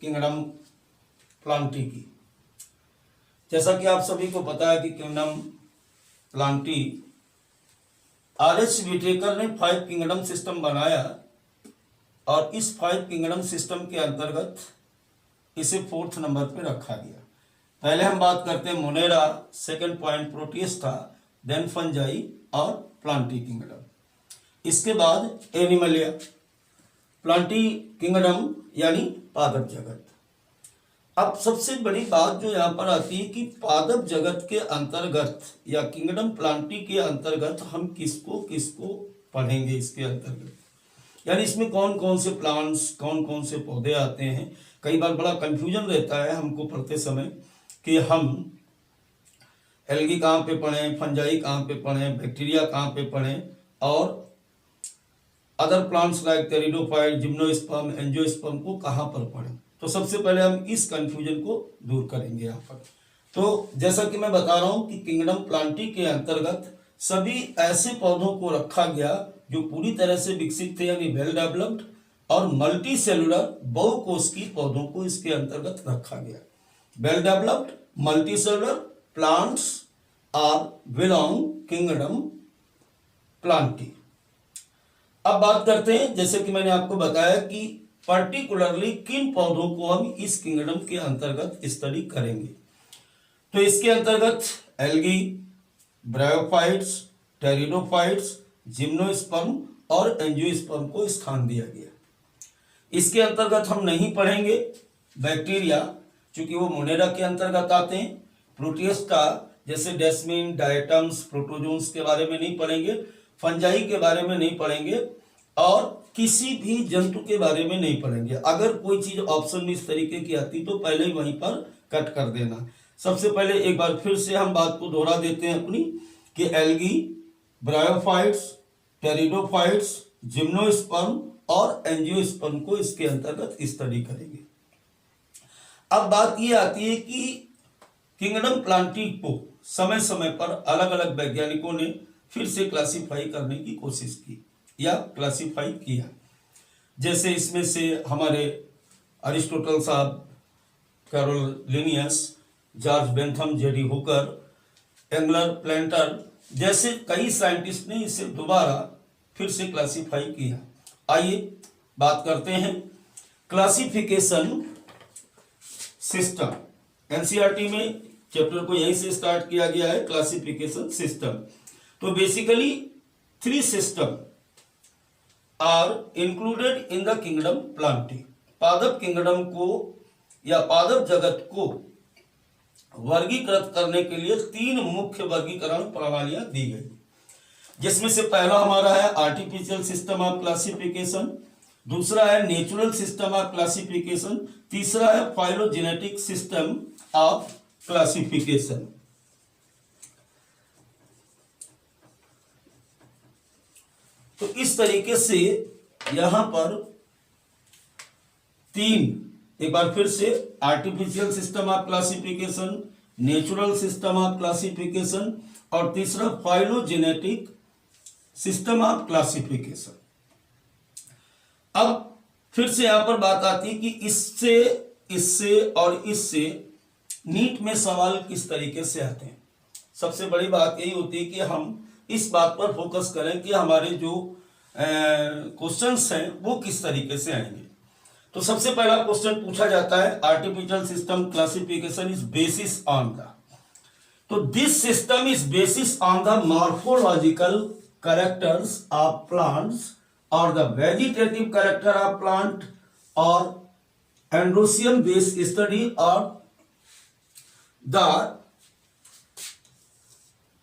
Kingdom Plantae की। जैसा कि आप सभी को पता है कि किंगडम प्लांटी आर.एच. व्हिटेकर ने 5 किंगडम सिस्टम बनाया और इस 5 किंगडम सिस्टम के अंतर्गत इसे 4th नंबर पे रखा गया। पहले हम बात करते हैं Monera, second point Protista, then fungi और प्लांटी किंगडम। इसके बाद एनिमलिया। प्लांटी किंगडम यानी पादप जगत। अब सबसे बड़ी बात जो यहाँ पर आती है कि पादप जगत के अंतर्गत या किंगडम प्लांटी के अंतर्गत हम किसको किसको पढ़ेंगे। इसके अंतर्गत यानी इसमें कौन कौन से प्लांट्स, कौन कौन से पौधे आते हैं। कई बार बड़ा कंफ्यूजन रहता है हमको पढ़ते समय कि हम एल्गी कहाँ पे पढ़ें, फंजाई कहाँ पे पढ़ें, बैक्टीरिया कहाँ पे पढ़ें और other plants like pteridophyte, gymnosperm, angiosperm को कहाँ पर पढ़ें। तो सबसे पहले हम इस कंफ्यूजन को दूर करेंगे यहाँ पर। तो जैसा कि मैं बता रहा हूँ कि किंगडम प्लांटी के अंतर्गत सभी ऐसे पौधों को रखा गया जो पूरी तरह से विकसित थे यानी वेल डेवलप्ड और मल्टी सेलुलर बहुकोशिकीय पौधों को इसके अंतर्गत रखा गया। Well developed multicellular plants are belong kingdom Plantae. अब बात करते हैं, जैसे कि मैंने आपको बताया कि पर्टिकुलरली किन पौधों को हम इस किंगडम के अंतर्गत स्टडी करेंगे। तो इसके अंतर्गत एल्गी, ब्रायोफाइट्स, टेरिडोफाइट्स, जिम्नोस्पर्म और एंजियोस्पर्म को स्थान दिया गया। इसके अंतर्गत हम नहीं पढ़ेंगे बैक्टीरिया, क्योंकि वो मोनेरा के अंतर्गत आते हैं। प्रोटिस्टा जैसे डेस्मिन, डायटम्स, प्रोटोजोन्स के बारे में नहीं पढ़ेंगे। फंजाई के बारे में नहीं पढ़ेंगे और किसी भी जंतु के बारे में नहीं पढ़ेंगे। अगर कोई चीज ऑप्शन में इस तरीके की आती तो पहले ही वहीं पर कट कर देना। सबसे पहले एक बार फिर से हम बात को दोहरा देते हैं अपनी कि एल्गी, ब्रायोफाइट्स, टेरिडोफाइट्स, जिम्नोस्पर्म और एंजियोस्पर्म को इसके अंतर्गत स्टडी करेंगे। अब बात ये आती है कि किंगडम प्लांटी को समय समय पर अलग अलग वैज्ञानिकों ने फिर से क्लासिफाई करने की कोशिश की या क्लासिफाई किया। जैसे इसमें से हमारे अरिस्टोटल साहब, Carol Linnaeus, George Bentham, J D Hooker, Engler Prantl जैसे कई साइंटिस्ट ने इसे दोबारा फिर से क्लासिफाई किया। आइए बात करते हैं क्लासिफिकेशन सिस्टम। एनसीईआरटी में चैप्टर को यहीं से स्टार्ट किया गया है, क्लासिफिकेशन सिस्टम। तो basically 3 system are included in the kingdom Plantae. पादप किंगडम को या पादप जगत को वर्गीकृत करने के लिए 3 मुख्य वर्गीकरण प्रणालियां दी गई, जिसमें से पहला हमारा है आर्टिफिशियल सिस्टम ऑफ क्लासिफिकेशन, दूसरा है नेचुरल सिस्टम ऑफ क्लासिफिकेशन, तीसरा है फाइलोजेनेटिक सिस्टम ऑफ क्लासिफिकेशन। तो इस तरीके से यहां पर 3, एक बार फिर से artificial system of classification, natural system of classification और तीसरा फाइलोजेनेटिक सिस्टम ऑफ क्लासिफिकेशन। अब फिर से यहां पर बात आती है कि इससे, इससे और इससे नीट में सवाल किस तरीके से आते हैं। सबसे बड़ी बात यही होती है कि हम इस बात पर फोकस करें कि हमारे जो क्वेश्चंस हैं वो किस तरीके से आएंगे। तो सबसे पहला क्वेश्चन पूछा जाता है artificial system classification is basis on the, तो this system is basis on the morphological characters of plants और the vegetative character of plant और एंड्रोसियम बेस्ड स्टडी और द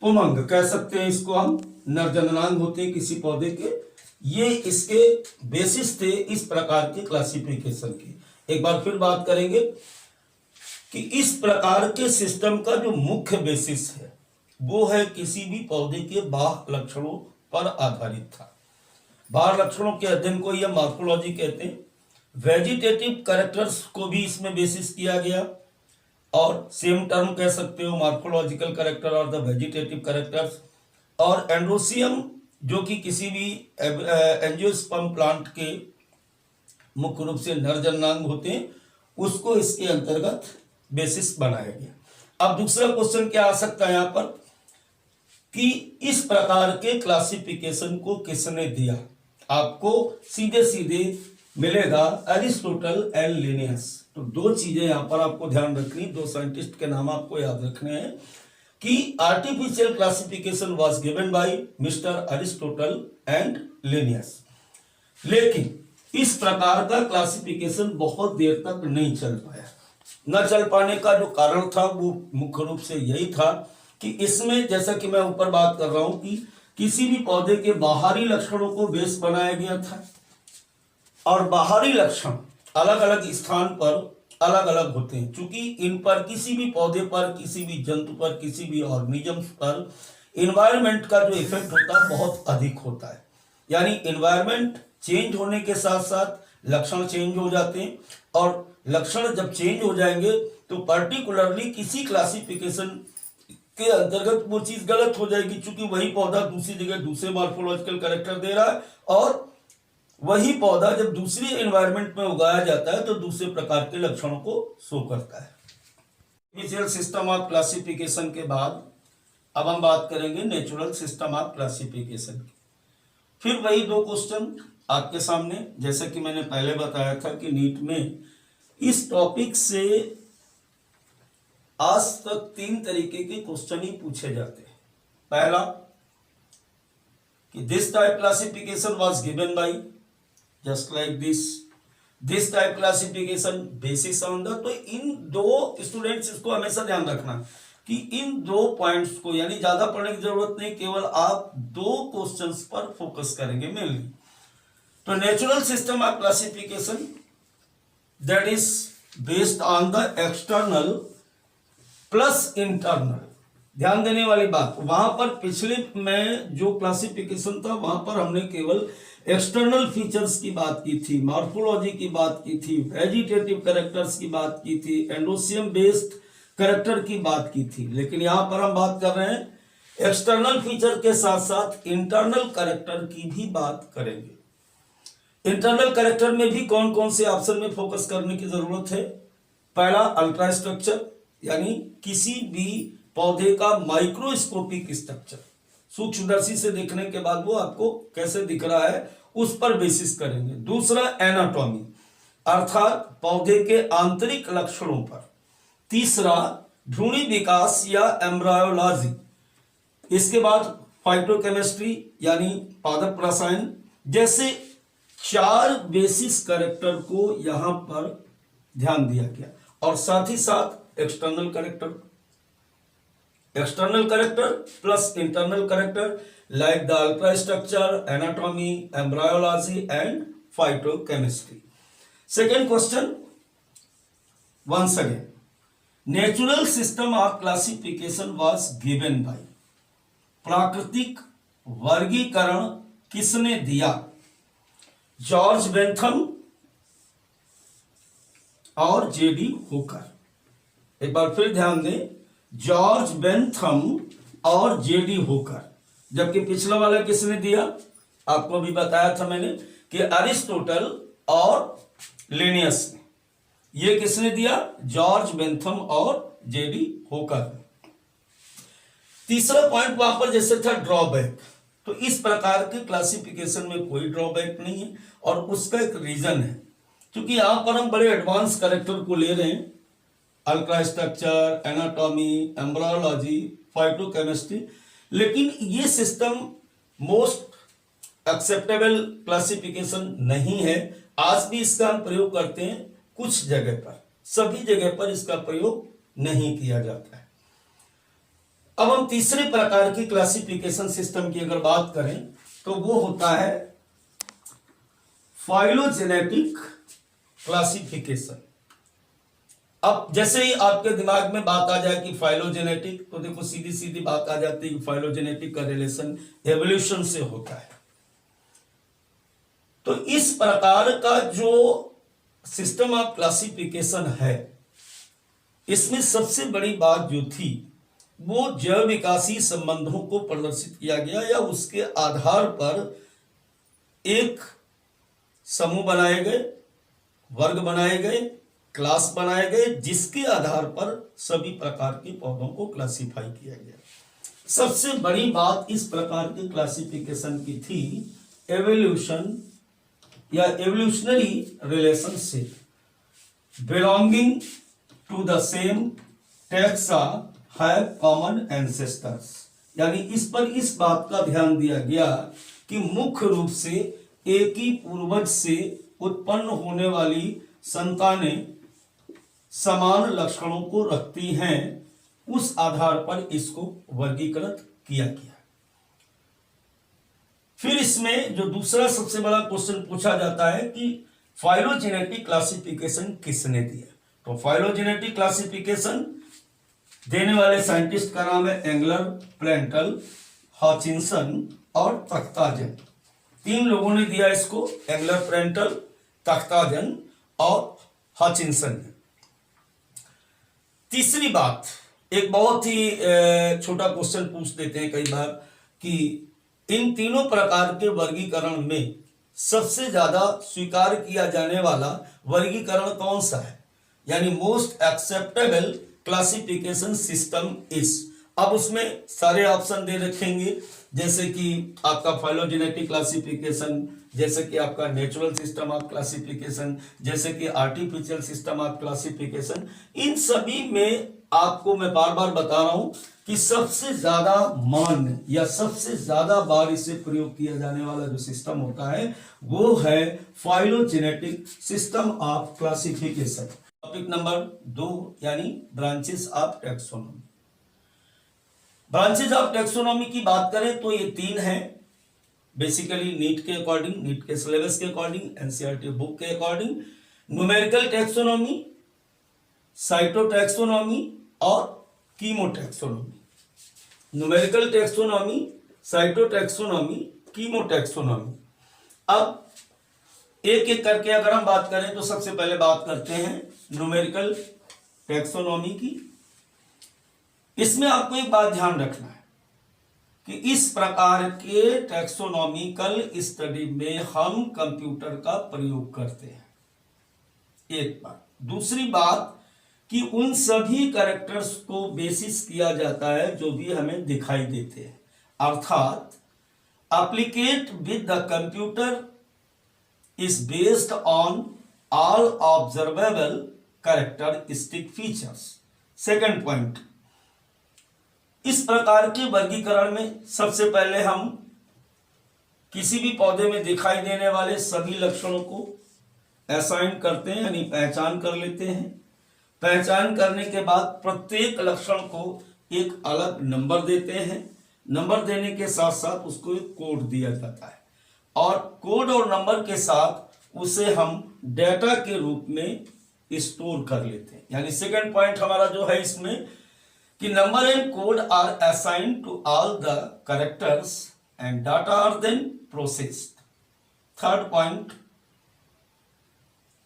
पुमंग कह सकते हैं इसको हम, नरजननांग होते हैं किसी पौधे के, ये इसके बेसिस थे इस प्रकार के क्लासिफिकेशन की। एक बार फिर बात करेंगे कि इस प्रकार के सिस्टम का जो मुख्य बेसिस है वो है किसी भी पौधे के बाह्य लक्षणों पर आधारित था। बाह्य लक्षणों के अध्ययन को यह मॉर्फोलॉजी कहते हैं। वेजिटेटिव कैरेक्टर्स को भी इसमें बेसिस किया गया और सेम टर्म कह सकते हो, मॉर्फोलॉजिकल कैरेक्टर और द वेजिटेटिव कैरेक्टर्स। और एंड्रोसियम जो कि किसी भी एंजियोस्पर्म प्लांट के मुख्य रूप से नरजननांग होते हैं, उसको इसके अंतर्गत बेसिस बनाया गया। अब दूसरा क्वेश्चन क्या आ सकता है यहां पर कि इस प्रकार के क्लासिफिकेशन को किसने दिया? आपको सीधे सीधे मिलेगा एरिस्टोटल एंड लिनियस। तो दो चीजें यहां पर आपको ध्यान रखनी, दो साइंटिस्ट के नाम आपको याद रखने हैं कि artificial classification was given bye mister Aristotle and Linnaeus. लेकिन इस प्रकार का क्लासिफिकेशन बहुत देर तक नहीं चल पाया। न चल पाने का जो कारण था वो मुख्य रूप से यही था कि इसमें, जैसा कि मैं ऊपर बात कर रहा हूं कि किसी भी पौधे के बाहरी लक्षणों को बेस बनाया गया था और बाहरी लक्षण अलग अलग स्थान पर अलग अलग होते हैं। चूंकि इन पर किसी भी पौधे पर, किसी भी जंतु पर, किसी भी ऑर्गेनिज्म पर इन्वायरमेंट का जो इफेक्ट होता है बहुत अधिक होता है। यानी इन्वायरमेंट चेंज होने के साथ साथ लक्षण चेंज हो जाते हैं और लक्षण जब चेंज हो जाएंगे तो पर्टिकुलरली किसी क्लासिफिकेशन के अंतर्गत वो चीज गलत हो जाएगी, क्योंकि वही पौधा दूसरी जगह दूसरे मॉर्फोलॉजिकल कैरेक्टर दे रहा है और वही पौधा जब दूसरी एनवायरनमेंट में उगाया जाता है तो दूसरे प्रकार के लक्षणों को शो करता है। इनिशियल सिस्टम ऑफ क्लासिफिकेशन के बाद अब हम बात करेंगे नेचुरल सिस्टम ऑफ क्लासिफिकेशन की। फिर वही दो क्वेश्चन आपके सामने, जैसे कि मैंने पहले बताया था कि नीट में इस टॉपिक से आज तक 3 तरीके के क्वेश्चन ही पूछे जाते हैं। पहला कि this type classification was given bye, just like this type classification basis on the. तो इन दो स्टूडेंट्स इसको हमेशा ध्यान रखना कि इन 2 पॉइंट्स को, यानी ज्यादा पढ़ने की जरूरत नहीं, केवल आप 2 क्वेश्चंस पर फोकस करेंगे मेनली। तो natural system of classification that is based on the external plus internal. ध्यान देने वाली बात, वहां पर पिछले में जो क्लासिफिकेशन था वहां पर हमने केवल एक्सटर्नल फीचर्स की बात की थी, मॉर्फोलॉजी की बात की थी, वेजिटेटिव कैरेक्टर्स की बात की थी, एंडोसियम बेस्ड कैरेक्टर की बात की थी। लेकिन यहां पर हम बात कर रहे हैं एक्सटर्नल फीचर के साथ साथ इंटरनल कैरेक्टर की भी बात करेंगे। इंटरनल कैरेक्टर में भी कौन कौन से ऑप्शन में फोकस करने की जरूरत है? पहला अल्ट्रा स्ट्रक्चर, यानी किसी भी पौधे का माइक्रोस्कोपिक स्ट्रक्चर, सूक्ष्मदर्शी से देखने के बाद वो आपको कैसे दिख रहा है उस पर बेसिस करेंगे। दूसरा एनाटॉमी, अर्थात पौधे के आंतरिक लक्षणों पर। तीसरा भ्रूणी विकास या एम्ब्रायोलॉजी। इसके बाद फाइटोकेमिस्ट्री यानी पादप रसायन। जैसे 4 बेसिस कैरेक्टर को यहां पर ध्यान दिया गया और साथ ही साथ external character plus internal character like the ultra structure, anatomy, embryology and phytochemistry. Second question, once again, natural system of classification was given by. प्राकृतिक वर्गीकरण किसने दिया? जॉर्ज बेंथम और जेडी होकर। एक बार फिर ध्यान दें, जॉर्ज बेंथम और जेडी होकर। जबकि पिछला वाला किसने दिया? आपको भी बताया था मैंने कि अरिस्टोटल और लिनियस ने। ये किसने दिया? जॉर्ज बेंथम और जेडी होकर। तीसरा पॉइंट वहां पर जैसे था ड्रॉबैक, तो इस प्रकार के क्लासिफिकेशन में कोई ड्रॉबैक नहीं है और उसका एक रीजन है, क्योंकि यहां पर हम बड़े एडवांस कैरेक्टर को ले रहे हैं, ultra structure, anatomy, embryology, phytochemistry. लेकिन ये सिस्टम मोस्ट एक्सेप्टेबल क्लासिफिकेशन नहीं है। आज भी इसका हम प्रयोग करते हैं कुछ जगह पर, सभी जगह पर इसका प्रयोग नहीं किया जाता है। अब हम तीसरे प्रकार की क्लासिफिकेशन सिस्टम की अगर बात करें तो वो होता है फाइलोजेनेटिक क्लासिफिकेशन। अब जैसे ही आपके दिमाग में बात आ जाए कि फाइलोजेनेटिक, तो देखो सीधी सीधी बात आ जाती है कि फाइलोजेनेटिक का रिलेशन एवोल्यूशन से होता है। तो इस प्रकार का जो सिस्टम ऑफ क्लासिफिकेशन है, इसमें सबसे बड़ी बात जो थी वो जैव विकासी संबंधों को प्रदर्शित किया गया या उसके आधार पर एक समूह बनाए गए, वर्ग बनाए गए क्लास बनाए गए जिसके आधार पर सभी प्रकार के पौधों को क्लासिफाई किया गया। सबसे बड़ी बात इस प्रकार के क्लासिफिकेशन की थी एवोल्यूशन या evolutionary relationship belonging to the same taxa have common ancestors, यानी इस पर इस बात का ध्यान दिया गया कि मुख्य रूप से एक ही पूर्वज से उत्पन्न होने वाली संतानें समान लक्षणों को रखती हैं, उस आधार पर इसको वर्गीकृत किया गया। फिर इसमें जो दूसरा सबसे बड़ा क्वेश्चन पूछा जाता है कि फाइलोजेनेटिक क्लासिफिकेशन किसने दिया। तो फाइलोजेनेटिक क्लासिफिकेशन देने वाले साइंटिस्ट का नाम है एंगलर, प्लेंटल, हॉचिंसन और तख्ताजन। तीन लोगों ने दिया इसको, एंगलर, प्लेंटल, तख्ताजन और हॉचिंसन ने। तीसरी बात, एक बहुत ही छोटा क्वेश्चन पूछ देते हैं कई बार कि इन तीनों प्रकार के वर्गीकरण में सबसे ज्यादा स्वीकार किया जाने वाला वर्गीकरण कौन सा है, यानी most acceptable classification system is. अब उसमें सारे ऑप्शन दे रखेंगे, जैसे कि आपका फाइलोजेनेटिक क्लासिफिकेशन, जैसे कि आपका नेचुरल सिस्टम ऑफ क्लासिफिकेशन, जैसे कि आर्टिफिशियल सिस्टम ऑफ क्लासिफिकेशन। इन सभी में आपको मैं बार बार बता रहा हूं कि सबसे ज्यादा मान्य या सबसे ज्यादा बार इससे प्रयोग किया जाने वाला जो सिस्टम होता है वो है phylogenetic system of classification. Topic number 2 यानी branches of taxonomy. Branches of taxonomy की बात करें तो ये 3 हैं, बेसिकली नीट के अकॉर्डिंग, नीट के सिलेबस के अकॉर्डिंग, एनसीईआरटी बुक के अकॉर्डिंग, न्यूमेरिकल टैक्सोनॉमी, साइटोटैक्सोनॉमी और कीमोटैक्सोनॉमी। Numerical taxonomy, cytotaxonomy, कीमोटैक्सोनॉमी। अब एक एक करके अगर हम बात करें तो सबसे पहले बात करते हैं न्यूमेरिकल टैक्सोनॉमी की। इसमें आपको एक बात ध्यान रखना है कि इस प्रकार के टैक्सोनॉमिकल स्टडी में हम कंप्यूटर का प्रयोग करते हैं, एक बात। दूसरी बात कि उन सभी कैरेक्टर्स को बेसिस किया जाता है जो भी हमें दिखाई देते हैं, अर्थात एप्लीकेट with the computer is based on all observable characteristic features. Second point, इस प्रकार के वर्गीकरण में सबसे पहले हम किसी भी पौधे में दिखाई देने वाले सभी लक्षणों को असाइन करते हैं, यानी पहचान कर लेते हैं। पहचान करने के बाद प्रत्येक लक्षण को एक अलग नंबर देते हैं। नंबर देने के साथ साथ उसको एक कोड दिया जाता है और कोड और नंबर के साथ उसे हम डेटा के रूप में स्टोर कर लेते हैं। यानी सेकंड पॉइंट हमारा जो है इसमें कि number and code are assigned to all the characters and data are then processed. Third point,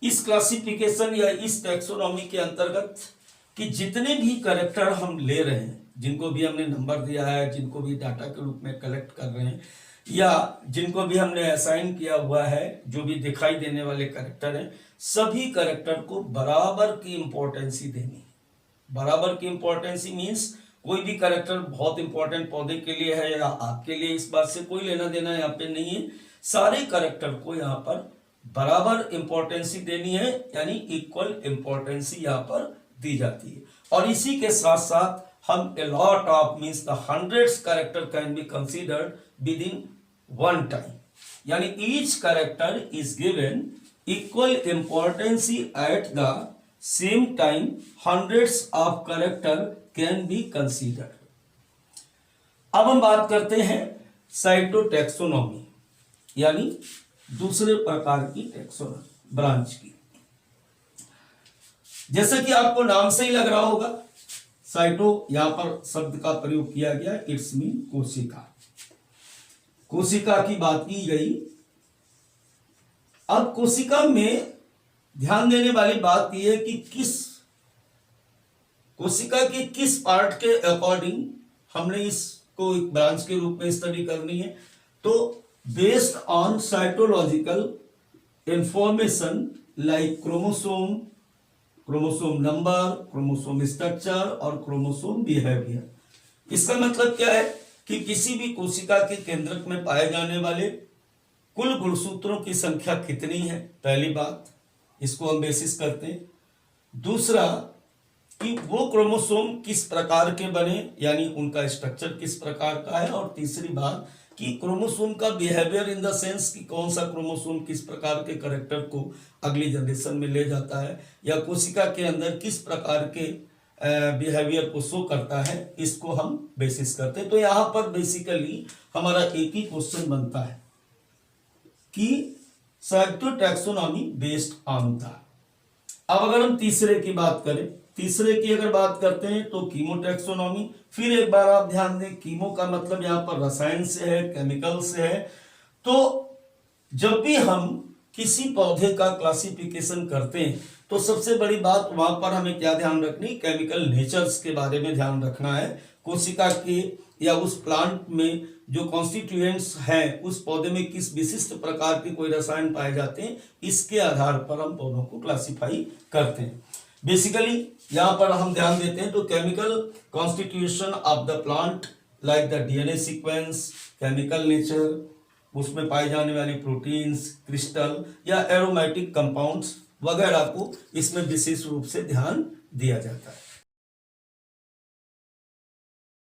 इस क्लासिफिकेशन या इस टैक्सोनॉमी के अंतर्गत कि जितने भी कैरेक्टर हम ले रहे हैं, जिनको भी हमने नंबर दिया है, जिनको भी डाटा के रूप में कलेक्ट कर रहे हैं या जिनको भी हमने असाइन किया हुआ है, जो भी दिखाई देने वाले कैरेक्टर हैं, सभी कैरेक्टर को बराबर की इंपॉर्टेंसी देनी है। बराबर की इंपॉर्टेंसी मीन्स कोई भी कैरेक्टर बहुत इंपॉर्टेंट पौधे के लिए है या आपके लिए, इस बात से कोई लेना देना यहाँ पे नहीं है। सारे कैरेक्टर को यहाँ पर बराबर इंपॉर्टेंसी देनी है, यानी इक्वल इंपॉर्टेंसी यहाँ पर दी जाती है। और इसी के साथ साथ हम a lot of means the hundreds character can be considered within one time, यानी each character is given equal importance at the same time hundreds of character can be considered। अब हम बात करते हैं साइटोटैक्सोनॉमी, यानी दूसरे प्रकार की टैक्सोनॉमी ब्रांच की। जैसा कि आपको नाम से ही लग रहा होगा, साइटो यहां पर शब्द का प्रयोग किया गया, इट्स मीन कोशिका। कोशिका की बात की गई। अब कोशिका में ध्यान देने वाली बात यह है कि कोशिका के किस पार्ट के अकॉर्डिंग हमने इसको एक ब्रांच के रूप में स्टडी करनी है। तो based on cytological information like chromosome, chromosome number, chromosome structure और क्रोमोसोम बिहेवियर। इसका मतलब क्या है कि किसी भी कोशिका के केंद्रक में पाए जाने वाले कुल गुणसूत्रों की संख्या कितनी है, पहली बात, इसको हम बेसिस करते हैं। दूसरा कि वो क्रोमोसोम किस प्रकार के बने, यानी उनका स्ट्रक्चर किस प्रकार का है। और तीसरी बात कि क्रोमोसोम का बिहेवियर इन द सेंस कि कौन सा क्रोमोसोम किस प्रकार के कैरेक्टर को अगली जनरेशन में ले जाता है, या कोशिका के अंदर किस प्रकार के बिहेवियर को शो करता है, इसको हम बेसिस करते हैं। तो यहाँ पर बेसिकली हमारा एक ही क्वेश्चन बनता है कि साइटोटैक्सोनॉमी बेस्ड ऑन द। अब अगर हम तीसरे की बात करें, तीसरे की अगर बात करते हैं तो कीमोटैक्सोनॉमी। फिर एक बार आप ध्यान दें, कीमो का मतलब यहां पर रसायन से है, केमिकल से है। तो जब भी हम किसी पौधे का क्लासिफिकेशन करते हैं तो सबसे बड़ी बात वहां पर हमें क्या ध्यान रखनी, केमिकल नेचर्स के बारे में ध्यान रखना है। कोशिका के या उस प्लांट में जो कॉन्स्टिट्यूएंट्स हैं, उस पौधे में किस विशिष्ट प्रकार के कोई रसायन पाए जाते हैं, इसके आधार पर हम पौधों को क्लासिफाई करते हैं। बेसिकली यहां पर हम ध्यान देते हैं तो chemical constitution of the plant like the DNA sequence, chemical nature, उसमें पाई जाने वाली प्रोटीन्स, क्रिस्टल या एरोमेटिक कंपाउंड्स वगैरह को इसमें विशेष रूप से ध्यान दिया जाता है।